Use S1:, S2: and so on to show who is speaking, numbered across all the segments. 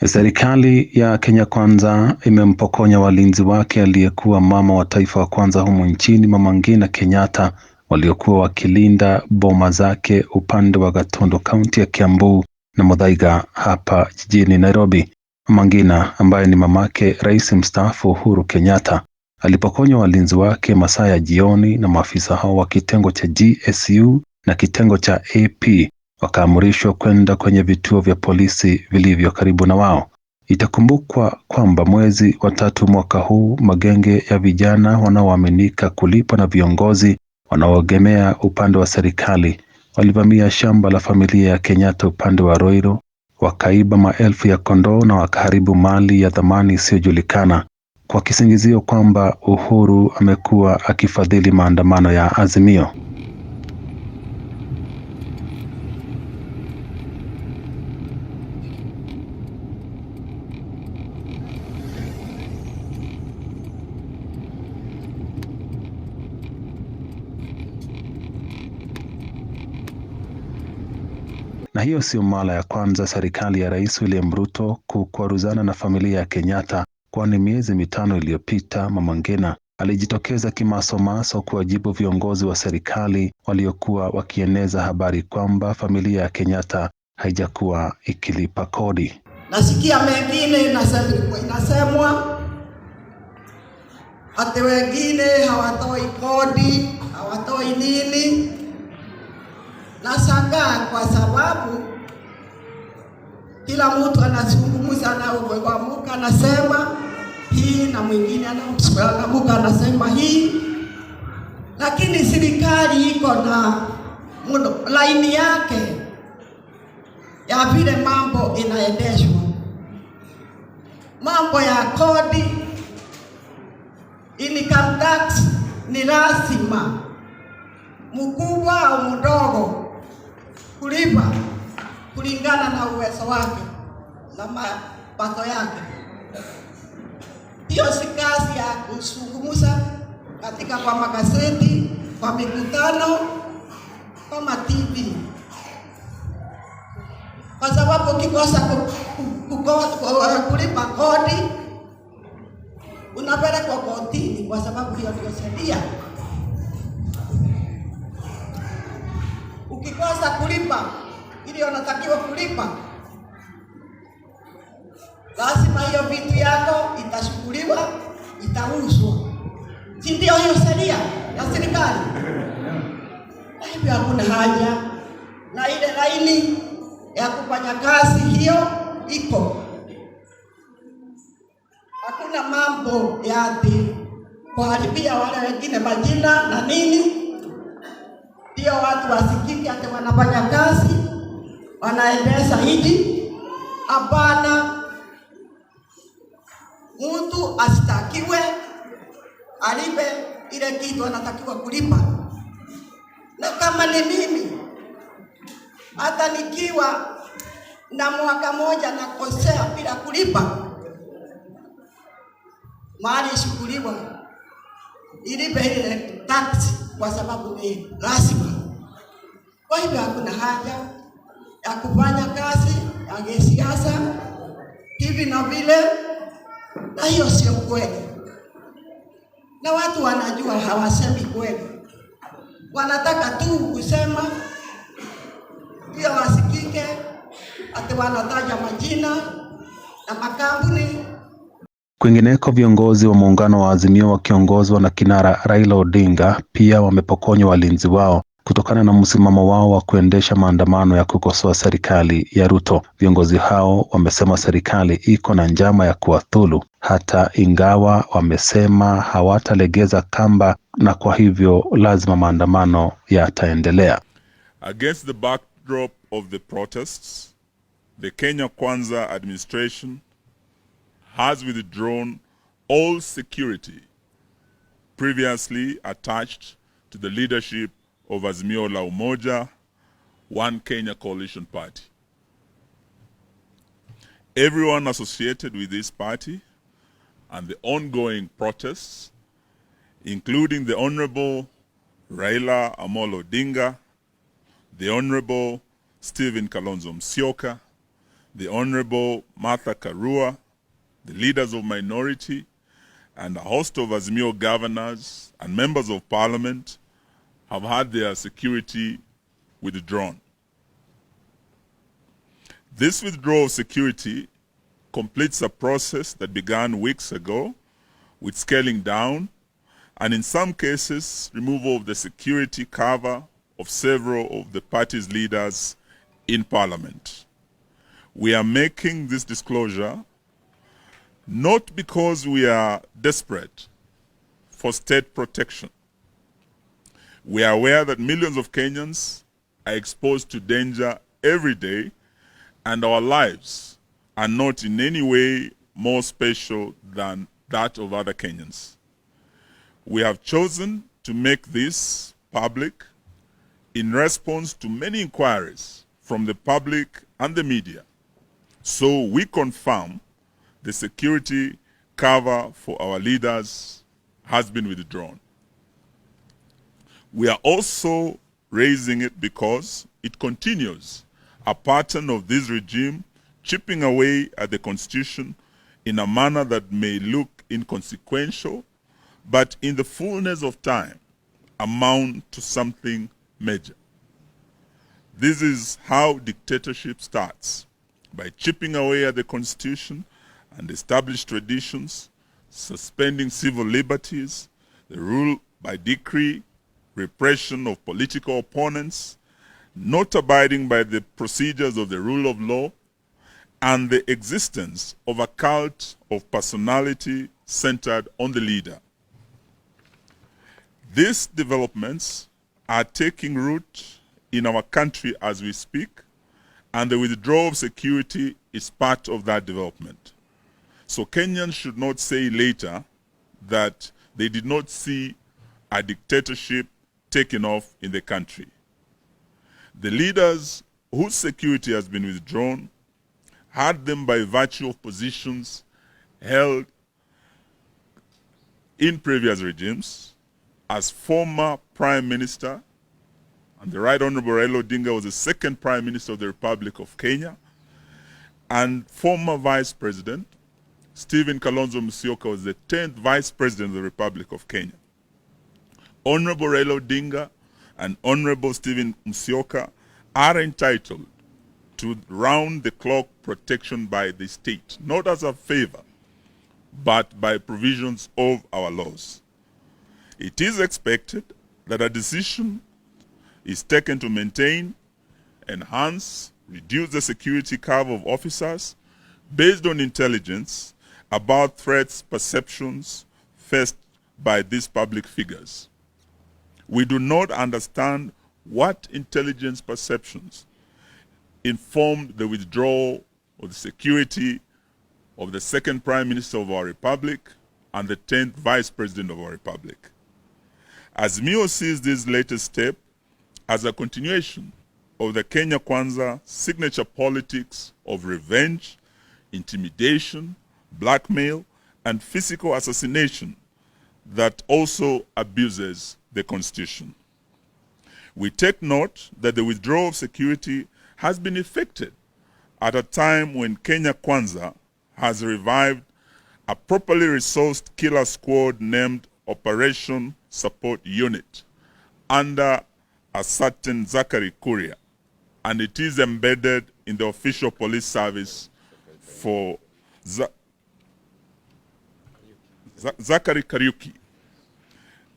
S1: Serikali ya Kenya Kwanza imempokonya walinzi wake aliyekuwa mama wa taifa wa kwanza humu nchini, Mama Ngina Kenyatta, waliokuwa wakilinda boma zake upande wa Gatundu, kaunti ya Kiambu na Muthaiga hapa jijini Nairobi. Mama Ngina ambaye ni mamake Rais mstaafu Uhuru Kenyatta alipokonywa walinzi wake masaa ya jioni na maafisa hao wa kitengo cha GSU na kitengo cha AP wakaamrishwa kwenda kwenye vituo vya polisi vilivyo karibu na wao. Itakumbukwa kwamba mwezi wa 3 mwaka huu magenge ya vijana wanaoaminika kulipwa na viongozi wanaoegemea upande wa serikali walivamia shamba la familia ya Kenyatta upande wa Ruto, wakaiba maelfu ya kondoo na wakaharibu mali ya thamani isiyojulikana kwa kisingizio kwamba Uhuru amekuwa akifadhili maandamano ya Azimio. Na hiyo sio mara ya kwanza serikali ya Rais William Ruto kukwaruzana na familia ya Kenyatta, kwani miezi 5 iliyopita Mama Ngina alijitokeza kimasomaso kuwajibu viongozi wa serikali waliokuwa wakieneza habari kwamba familia ya Kenyatta haijakuwa ikilipa kodi.
S2: Nasikia mengine inasemwa ati wengine hawatoi kodi, hawatoi nini. Nashangaa kwa sababu kila mtu anazungumza na kuamuka anasema hii na mwingine anaamka anasema hii, lakini serikali iko na laini yake ya vile mambo inaendeshwa. Mambo ya kodi, income tax ni lazima mkubwa au mdogo kulipa kulingana na uwezo wake na mapato yake. Hiyo si kazi ya kuzungumza katika kwa magazeti, kwa mikutano, kwa TV. Kwa sababu ukikosa kulipa kodi unapelekwa kotini, kwa sababu hiyo ndio sheria. Ukikosa kulipa ili unatakiwa kulipa, lazima hiyo vitu yako itashughuliwa, itauzwa. Si ndio hiyo sheria ya serikali? Hivyo hakuna haja na ile laini ya kufanya kazi hiyo iko. Hakuna mambo ya ati kuharibia wale wengine majina na nini ndio watu wasikike ati wanafanya kazi, wanaendesha hivi. Hapana, mtu asitakiwe alipe ile kitu anatakiwa kulipa. Na kama ni mimi, hata nikiwa na mwaka moja nakosea bila kulipa, mali ishughuliwa ilipe ile tax, kwa sababu ni lazima. Kwa hivyo hakuna haja ya kufanya kazi ya kisiasa hivi na vile, na hiyo sio kweli. Na watu wanajua hawasemi kweli, wanataka tu kusema ndio wasikike, ati wanataja majina na makampuni.
S1: Kwingineko, viongozi wa muungano wa Azimio wakiongozwa na kinara Raila Odinga pia wamepokonywa walinzi wao kutokana na msimamo wao wa kuendesha maandamano ya kukosoa serikali ya Ruto. Viongozi hao wamesema serikali iko na njama ya kuwadhulu, hata ingawa wamesema hawatalegeza kamba na kwa hivyo lazima maandamano yataendelea.
S3: Against the backdrop of the protests, the Kenya Kwanza administration has withdrawn all security previously attached to the leadership of Azimio la Umoja, One Kenya Coalition Party. Everyone associated with this party and the ongoing protests, including the Honorable Raila Amolo Odinga, the Honorable Stephen Kalonzo Musyoka, the Honorable Martha Karua, the leaders of minority, and a host of Azimio governors and members of parliament have had their security withdrawn. This withdrawal of security completes a process that began weeks ago with scaling down and in some cases removal of the security cover of several of the party's leaders in parliament. We are making this disclosure not because we are desperate for state protection. We are aware that millions of Kenyans are exposed to danger every day, and our lives are not in any way more special than that of other Kenyans. We have chosen to make this public in response to many inquiries from the public and the media. So we confirm the security cover for our leaders has been withdrawn. We are also raising it because it continues a pattern of this regime chipping away at the Constitution in a manner that may look inconsequential, but in the fullness of time amount to something major. This is how dictatorship starts, by chipping away at the Constitution and established traditions, suspending civil liberties, the rule by decree, repression of political opponents, not abiding by the procedures of the rule of law, and the existence of a cult of personality centered on the leader. These developments are taking root in our country as we speak, and the withdrawal of security is part of that development. So Kenyans should not say later that they did not see a dictatorship taken off in the country. The leaders whose security has been withdrawn had them by virtue of positions held in previous regimes. As former Prime Minister, and the Right Honorable Raila Odinga was the second Prime Minister of the Republic of Kenya, and former Vice President Stephen Kalonzo Musyoka was the 10th Vice President of the Republic of Kenya. Honorable Raila Odinga and Honorable Stephen Musyoka are entitled to round-the-clock protection by the state, not as a favor, but by provisions of our laws. It is expected that a decision is taken to maintain, enhance, reduce the security cover of officers based on intelligence about threats perceptions faced by these public figures. We do not understand what intelligence perceptions informed the withdrawal of the security of the second Prime Minister of our Republic and the 10th Vice President of our Republic. Azimio sees this latest step as a continuation of the Kenya Kwanza signature politics of revenge, intimidation, blackmail, and physical assassination that also abuses the Constitution. We take note that the withdrawal of security has been effected at a time when Kenya Kwanza has revived a properly resourced killer squad named Operation Support Unit under a certain Zachary Kuria, and it is embedded in the official police service for Zachary Kariuki,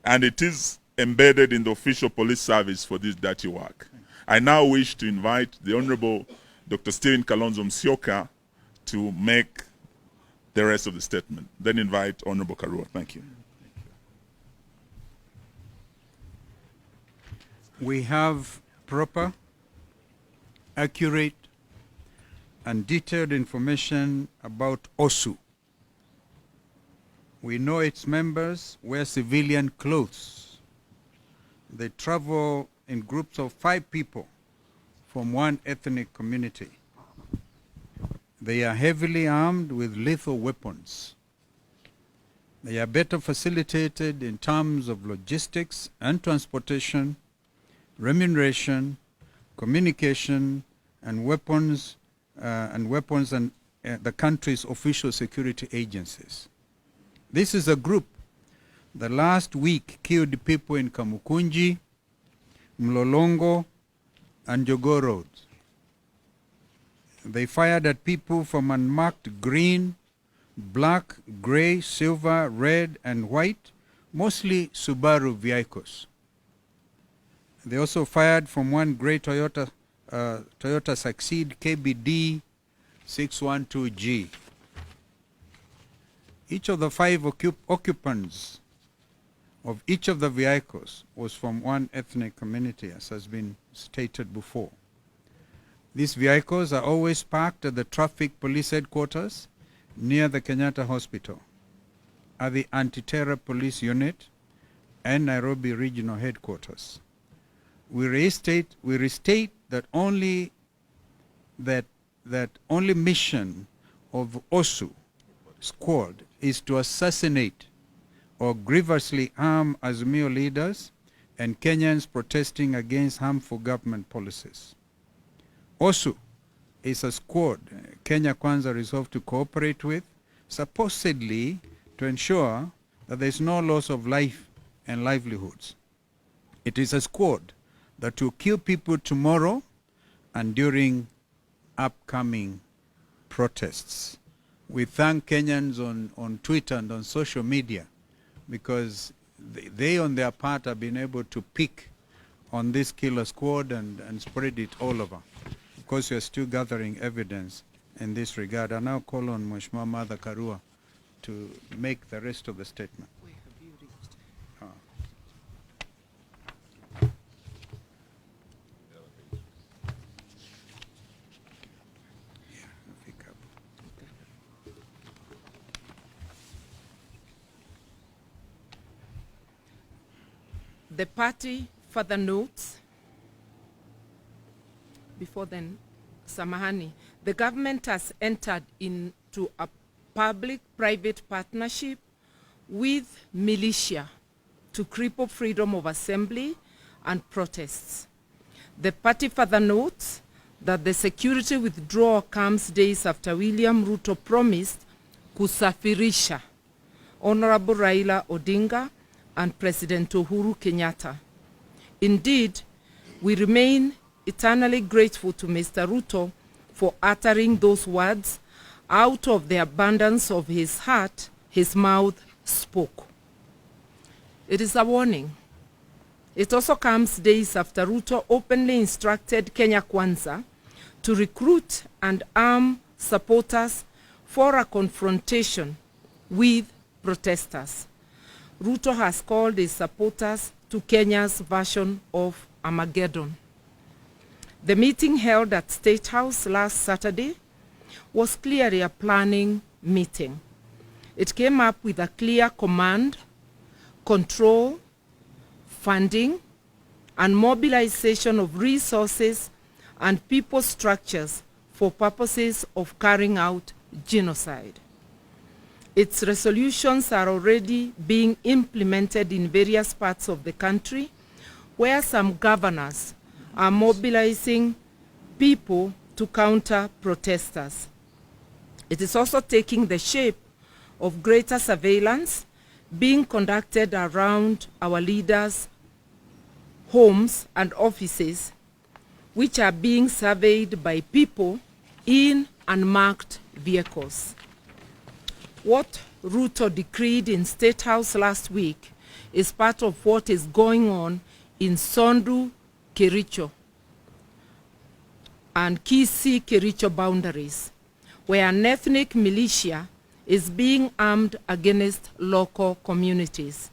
S3: and it is embedded in the official police service for this dirty work. I now wish to invite the Honorable Dr. Stephen Kalonzo Musyoka to make the rest of the statement. Then invite Honorable Karua. Thank you.
S4: We have proper, accurate, and detailed information about OSU. We know its members wear civilian clothes. They travel in groups of 5 people from one ethnic community. They are heavily armed with lethal weapons. They are better facilitated in terms of logistics and transportation, remuneration, communication, and weapons and weapons and the country's official security agencies. This is a group that last week killed people in Kamukunji, Mlolongo, and Jogoo roads. They fired at people from unmarked green, black, gray, silver, red, and white, mostly Subaru vehicles. They also fired from one gray Toyota Succeed KBD 612G. Each of the 5 occupants of each of the vehicles was from one ethnic community, as has been stated before. These vehicles are always parked at the traffic police headquarters near the Kenyatta Hospital, at the Anti-Terror Police Unit, and Nairobi Regional Headquarters. We restate that only mission of OSU squad is to assassinate or grievously harm Azimio leaders and Kenyans protesting against harmful government policies. OSU is a squad Kenya Kwanza resolved to cooperate with, supposedly to ensure that there is no loss of life and livelihoods. It is a squad that will kill people tomorrow and during upcoming protests. We thank Kenyans on Twitter and on social media because they on their part have been able to pick on this killer squad and spread it all over. Of course, we are still gathering evidence in this regard. I now call on Mheshimiwa Martha Karua to make the rest of the statement.
S5: Where have you reached? The party further notes, before then, Samahani, the government has entered into a public-private partnership with militia to cripple freedom of assembly and protests. The party further notes that the security withdrawal comes days after William Ruto promised kusafirisha Honorable Raila Odinga and President Uhuru Kenyatta. Indeed, we remain eternally grateful to Mr. Ruto for uttering those words. Out of the abundance of his heart, his mouth spoke. It is a warning. It also comes days after Ruto openly instructed Kenya Kwanza to recruit and arm supporters for a confrontation with protesters. Ruto has called his supporters to Kenya's version of Armageddon. The meeting held at State House last Saturday was clearly a planning meeting. It came up with a clear command, control, funding, and mobilization of resources and people structures for purposes of carrying out genocide. Its resolutions are already being implemented in various parts of the country, where some governors are mobilizing people to counter protesters. It is also taking the shape of greater surveillance being conducted around our leaders' homes and offices, which are being surveyed by people in unmarked vehicles. What Ruto decreed in State House last week is part of what is going on in Sondu, Kericho, and Kisii, Kericho boundaries, where an ethnic militia is being armed against local communities.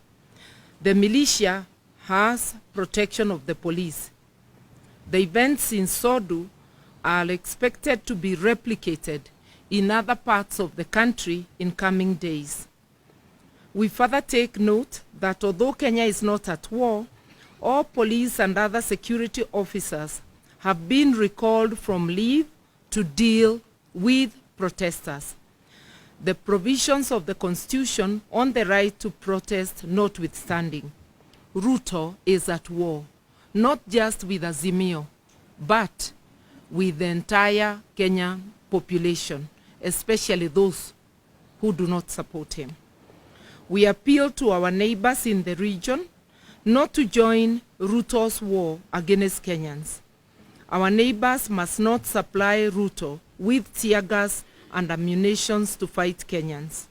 S5: The militia has protection of the police. The events in Sondu are expected to be replicated in other parts of the country in coming days. We further take note that although Kenya is not at war, all police and other security officers have been recalled from leave to deal with protesters. The provisions of the Constitution on the right to protest notwithstanding, Ruto is at war, not just with Azimio, but with the entire Kenyan population, especially those who do not support him. We appeal to our neighbors in the region not to join Ruto's war against Kenyans. Our neighbors must not supply Ruto with tear gas and ammunition to fight Kenyans.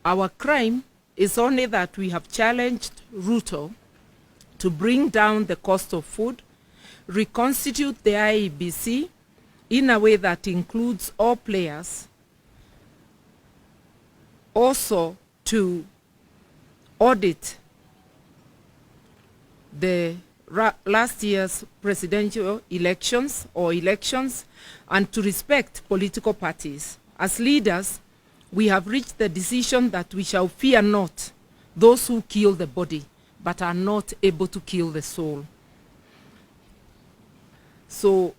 S5: Our crime is only that we have challenged Ruto to bring down the cost of food, reconstitute the IEBC in a way that includes all players, also to audit the last year's presidential elections and to respect political parties. As leaders, we have reached the decision that we shall fear not those who kill the body, but are not able to kill the soul. So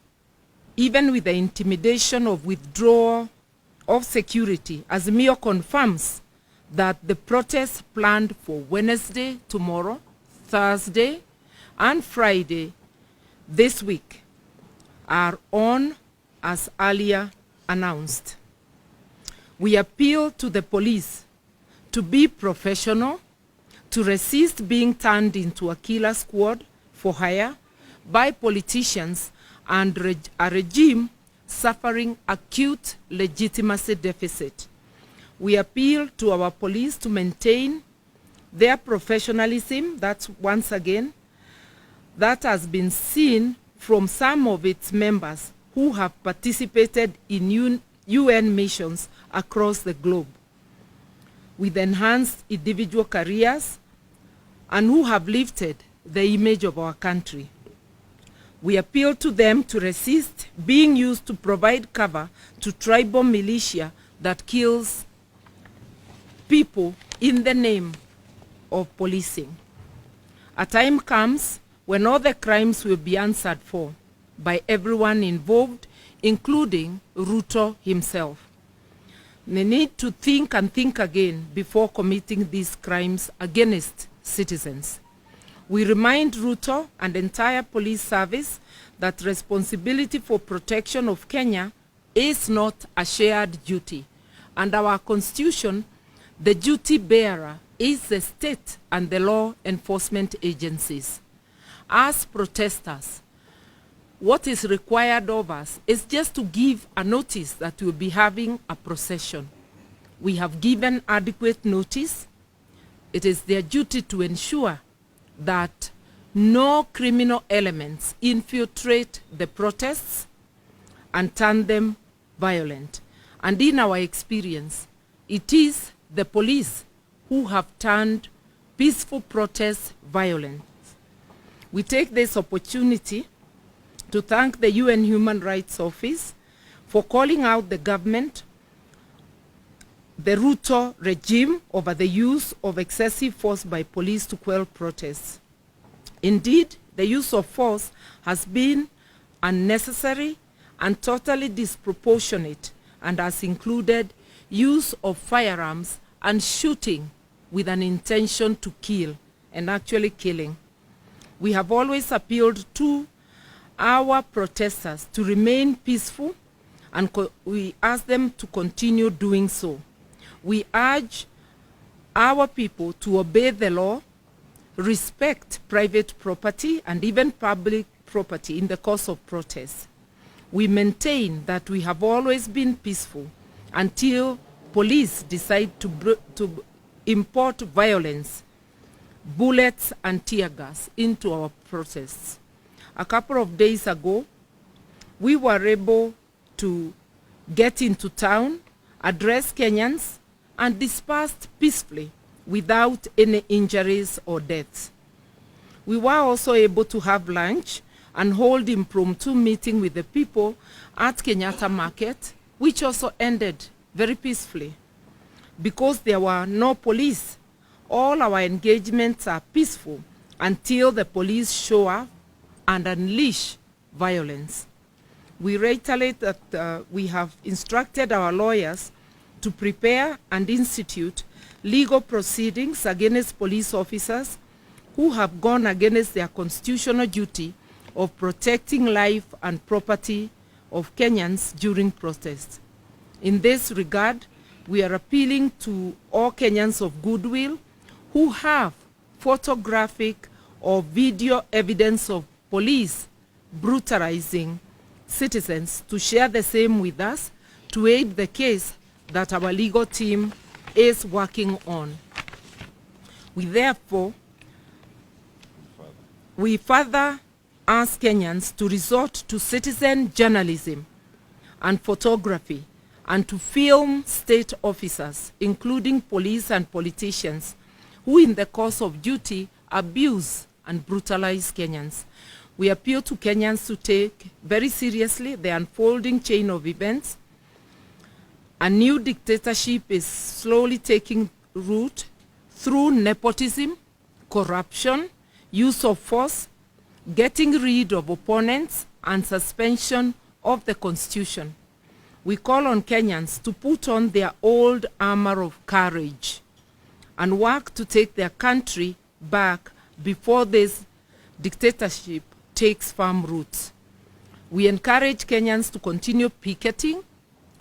S5: even with the intimidation of withdrawal of security, Azimio confirms that the protests planned for Wednesday, tomorrow, Thursday, and Friday this week are on as earlier announced. We appeal to the police to be professional, to resist being turned into a killer squad for hire by politicians and a regime suffering acute legitimacy deficit. We appeal to our police to maintain their professionalism, that's once again, that has been seen from some of its members who have participated in UN missions across the globe with enhanced individual careers and who have lifted the image of our country. We appeal to them to resist being used to provide cover to tribal militia that kills people in the name of policing. A time comes when all the crimes will be answered for by everyone involved, including Ruto himself. They need to think and think again before committing these crimes against citizens. We remind Ruto and the entire police service that responsibility for protection of Kenya is not a shared duty. Under our constitution, the duty bearer is the state and the law enforcement agencies. As protesters, what is required of us is just to give a notice that we'll be having a procession. We have given adequate notice. It is their duty to ensure that no criminal elements infiltrate the protests and turn them violent. And in our experience, it is the police who have turned peaceful protests violent. We take this opportunity to thank the UN Human Rights Office for calling out the government, the Ruto regime, over the use of excessive force by police to quell protests. Indeed, the use of force has been unnecessary and totally disproportionate and has included use of firearms and shooting with an intention to kill and actually killing. We have always appealed to our protesters to remain peaceful, and we ask them to continue doing so. We urge our people to obey the law, respect private property and even public property in the course of protests. We maintain that we have always been peaceful until police decide to import violence, bullets and tear gas into our protests. A couple of days ago, we were able to get into town, address Kenyans, and dispersed peacefully without any injuries or deaths. We were also able to have lunch and hold impromptu meeting with the people at Kenyatta Market, which also ended very peacefully. Because there were no police, all our engagements are peaceful until the police show up and unleash violence. We reiterate that we have instructed our lawyers to prepare and institute legal proceedings against police officers who have gone against their constitutional duty of protecting life and property of Kenyans during protests. In this regard, we are appealing to all Kenyans of goodwill who have photographic or video evidence of police brutalizing citizens to share the same with us to aid the case that our legal team is working on. We further ask Kenyans to resort to citizen journalism and photography and to film state officers, including police and politicians, who in the course of duty abuse and brutalize Kenyans. We appeal to Kenyans to take very seriously the unfolding chain of events. A new dictatorship is slowly taking root through nepotism, corruption, use of force, getting rid of opponents, and suspension of the Constitution. We call on Kenyans to put on their old armor of courage and work to take their country back before this dictatorship takes firm roots. We encourage Kenyans to continue picketing,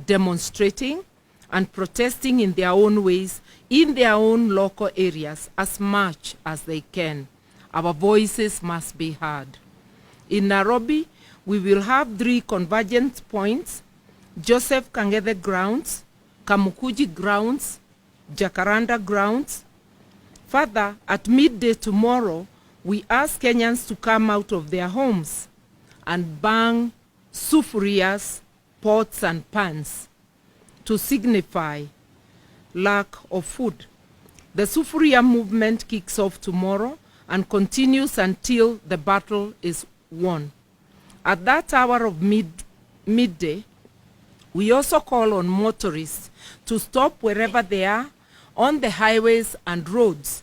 S5: demonstrating, and protesting in their own ways, in their own local areas, as much as they can. Our voices must be heard. In Nairobi, we will have 3 convergence points: Joseph Kang'ethe grounds, Kamukuji grounds, Jacaranda grounds. Further, at midday tomorrow, we ask Kenyans to come out of their homes and bang sufurias, pots and pans to signify lack of food. The sufuria movement kicks off tomorrow and continues until the battle is won. At that hour of midday, we also call on motorists to stop wherever they are on the highways and roads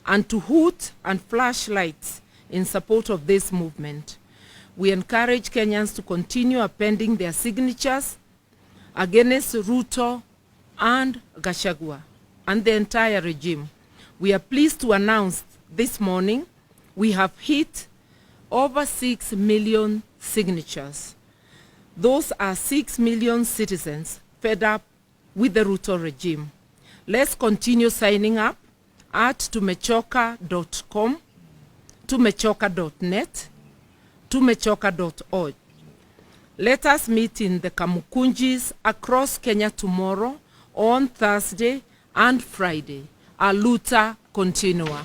S5: and to hoot and flash lights in support of this movement. We encourage Kenyans to continue appending their signatures against Ruto and Gachagua and the entire regime. We are pleased to announce this morning we have hit over 6 million signatures. Those are 6 million citizens fed up with the Ruto regime. Let's continue signing up at tumechoka.com, tumechoka.net, tumechoka.org. Let us meet in the Kamukunjis across Kenya tomorrow, on Thursday and Friday. A luta continua.